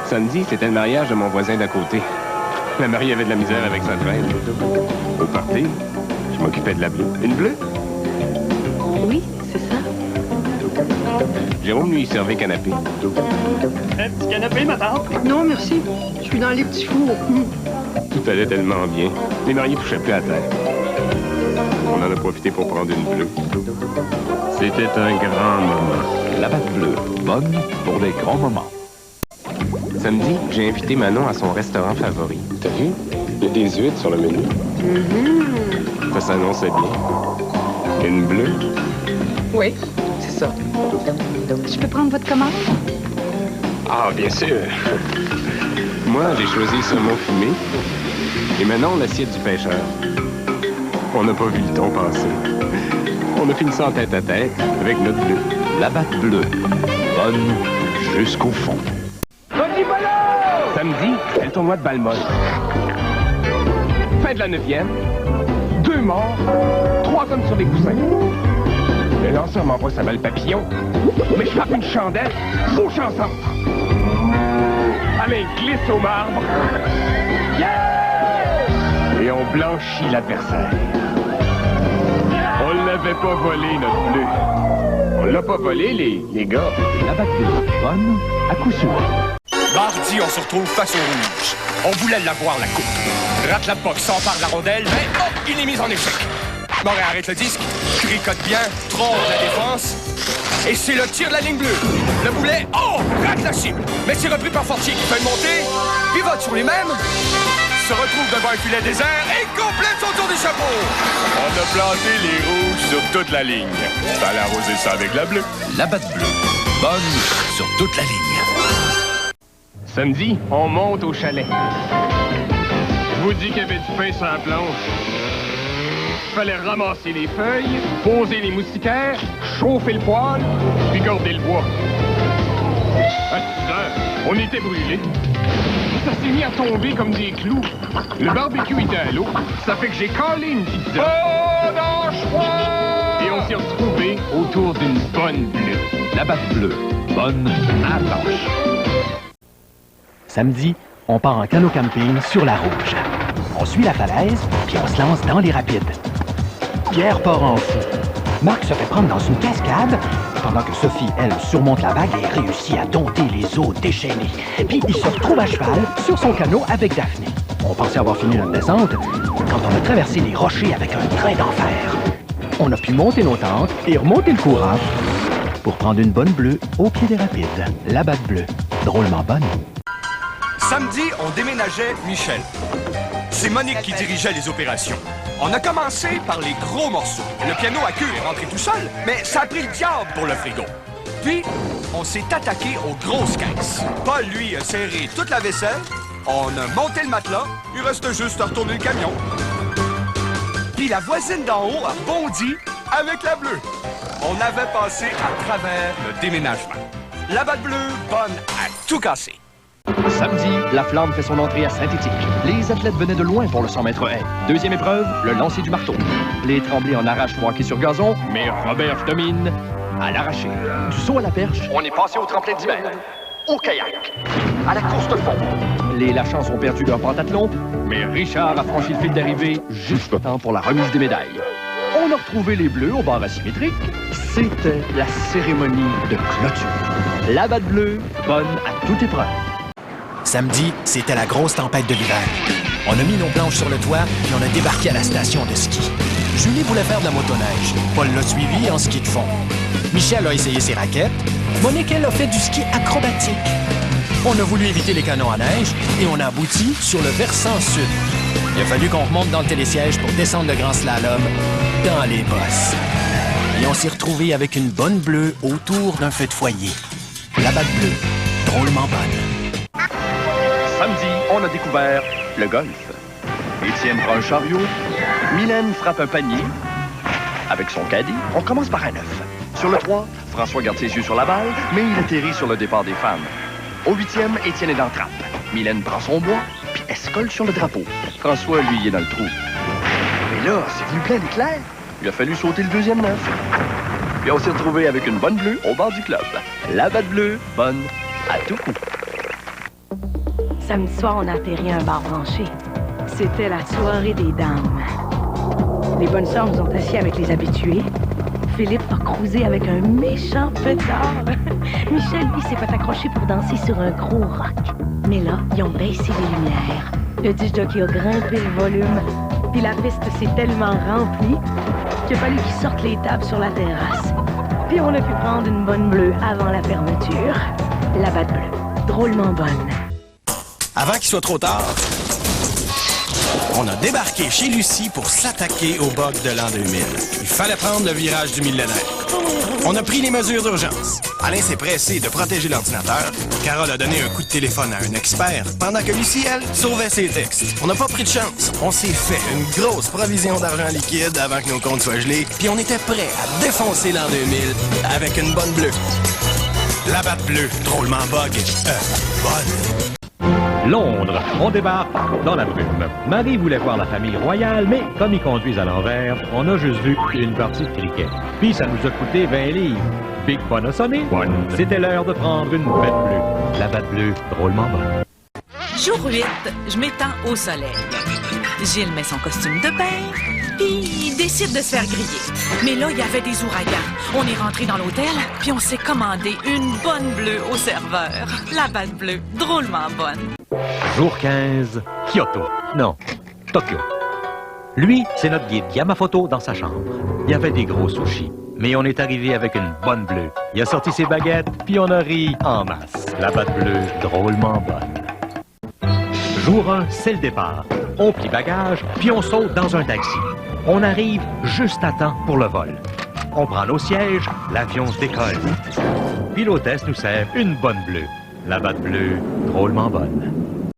Samedi, c'était le mariage de mon voisin d'à côté. La mariée avait de la misère avec sa traîne. Au party, je m'occupais de la bleue. Une bleue? Oui, c'est ça. Jérôme lui servait canapé. Un petit canapé, ma tante? Non, merci. Je suis dans les petits fours. Tout allait tellement bien. Les mariés touchaient plus à terre. On en a profité pour prendre une bleue. C'était un grand moment. La batte bleue, bonne pour des grands moments. Samedi, j'ai invité Manon à son restaurant favori. T'as vu? Il y a des huîtres sur le menu. Ça s'annonçait bien. Une bleue? Oui, c'est ça. Je peux prendre votre commande? Ah, bien sûr. Moi, j'ai choisi saumon fumé. Et Manon, l'assiette du pêcheur. On n'a pas vu le ton passer. On a fini ça en tête à tête avec notre bleu. La batte bleue, bonne jusqu'au fond. Samedi, c'est le tournoi de balle molle. Fin de la 9e. 2 morts, 3 hommes sur les coussins. Le lanceur m'envoie sa balle papillon, mais je frappe une chandelle, au chanson. Allez, glisse au marbre. Yeah! Et on blanchit l'adversaire. On l'avait pas volé, notre bleu. On l'a pas volé, les gars. La batte bleue, bonne à coup sûr. Mardi, on se retrouve face au rouge. On voulait l'avoir, la coupe. Rate la boxe, s'empare de la rondelle, mais hop, il est mis en échec. Moret arrête le disque, tricote bien, trompe la défense, et c'est le tir de la ligne bleue. Le boulet, oh, rate la cible. Mais c'est repris par Fortier qui fait une montée, pivote sur lui-même, se retrouve devant un filet désert et complète son tour du chapeau. On a planté les rouges sur toute la ligne. Fallait arroser ça avec la bleue. La batte bleue, bonne sur toute la ligne. Samedi, on monte au chalet. Je vous dis qu'il y avait du pain sur la planche. Fallait ramasser les feuilles, poser les moustiquaires, chauffer le poêle, puis garder le bois. À 6 heures, on était brûlés. Ça s'est mis à tomber comme des clous. Le barbecue était à l'eau. Ça fait que j'ai calé une pizza. Oh, non, choix! Et on s'est retrouvés autour d'une bonne bleue. La batte bleue, bonne à blanche. Samedi, on part en canot camping sur la Rouge. On suit la falaise, puis on se lance dans les rapides. Pierre part en fou. Marc se fait prendre dans une cascade, pendant que Sophie, elle, surmonte la vague et réussit à dompter les eaux déchaînées. Puis il se retrouve à cheval sur son canot avec Daphné. On pensait avoir fini notre descente quand on a traversé les rochers avec un train d'enfer. On a pu monter nos tentes et remonter le courant pour prendre une bonne bleue au pied des rapides. La batte bleue, drôlement bonne. Samedi, on déménageait Michel. C'est Monique qui dirigeait les opérations. On a commencé par les gros morceaux. Le piano à queue est rentré tout seul, mais ça a pris le diable pour le frigo. Puis, on s'est attaqué aux grosses caisses. Paul, lui, a serré toute la vaisselle. On a monté le matelas. Il reste juste à retourner le camion. Puis la voisine d'en haut a bondi avec la bleue. On avait passé à travers le déménagement. La batte bleue, bonne à tout casser. Samedi, la flamme fait son entrée à Saint-Étienne. Les athlètes venaient de loin pour le 100 mètres haies. Deuxième épreuve, le lancer du marteau. Les Tremblay en arrachent hockey sur gazon, mais Robert domine à l'arraché. Du saut à la perche, on est passé au tremplin d'hiver. Au kayak, à la course de fond. Les Lachance ont perdu leur pentathlon, mais Richard a franchi le fil d'arrivée juste au temps pour la remise des médailles. On a retrouvé les Bleus au bar asymétrique. C'était la cérémonie de clôture. La batte bleue, bonne à toute épreuve. Samedi, c'était la grosse tempête de l'hiver. On a mis nos planches sur le toit, puis on a débarqué à la station de ski. Julie voulait faire de la motoneige. Paul l'a suivi en ski de fond. Michel a essayé ses raquettes. Monique, elle, a fait du ski acrobatique. On a voulu éviter les canons à neige et on a abouti sur le versant sud. Il a fallu qu'on remonte dans le télésiège pour descendre le grand slalom dans les bosses. Et on s'est retrouvés avec une bonne bleue autour d'un feu de foyer. La batte bleue, drôlement bonne. Samedi, on a découvert le golf. Étienne prend un chariot. Mylène frappe un panier. Avec son caddie, on commence par un 9. Sur le 3, François garde ses yeux sur la balle, mais il atterrit sur le départ des femmes. Au 8e, Étienne est dans la trappe. Mylène prend son bois, puis elle se colle sur le drapeau. François, lui, il est dans le trou. Mais là, c'est venu plein d'éclairs. Il a fallu sauter le deuxième 9. Puis on s'est retrouvé avec une bonne bleue au bord du club. La batte bleue, bonne à tout coup. Samedi soir, on a atterri à un bar branché. C'était la soirée des dames. Les bonnes sœurs nous ont assis avec les habitués. Philippe a cruisé avec un méchant pétard. Michel, lui, s'est fait accrocher pour danser sur un gros rock. Mais là, ils ont baissé les lumières. Le disc jockey a grimpé le volume. Puis la piste s'est tellement remplie qu'il a fallu qu'ils sortent les tables sur la terrasse. Puis on a pu prendre une bonne bleue avant la fermeture. La batte bleue. Drôlement bonne. Avant qu'il soit trop tard, on a débarqué chez Lucie pour s'attaquer au bug de l'an 2000. Il fallait prendre le virage du millénaire. On a pris les mesures d'urgence. Alain s'est pressé de protéger l'ordinateur. Carole a donné un coup de téléphone à un expert, pendant que Lucie, elle, sauvait ses textes. On n'a pas pris de chance. On s'est fait une grosse provision d'argent liquide avant que nos comptes soient gelés, puis on était prêt à défoncer l'an 2000 avec une bonne bleue. La batte bleue, drôlement bonne. Londres, on débarque dans la brume. Marie voulait voir la famille royale, mais comme ils conduisent à l'envers, on a juste vu une partie de cricket. Puis ça nous a coûté 20 livres. Big Fun a sonné. C'était l'heure de prendre une batte bleue. La batte bleue, drôlement bonne. Jour 8, je m'étends au soleil. Gilles met son costume de bain, puis il décide de se faire griller. Mais là, il y avait des ouragans. On est rentré dans l'hôtel, puis on s'est commandé une bonne bleue au serveur. La batte bleue, drôlement bonne. Jour 15, Kyoto. Non, Tokyo. Lui, c'est notre guide Yamamoto dans sa chambre. Il y avait des gros sushis, mais on est arrivé avec une bonne bleue. Il a sorti ses baguettes, puis on a ri en masse. La batte bleue, drôlement bonne. Jour 1, c'est le départ. On plie bagage, puis on saute dans un taxi. On arrive juste à temps pour le vol. On prend nos sièges, l'avion se décolle. Puis l'hôtesse nous sert une bonne bleue. La batte bleue, drôlement bonne.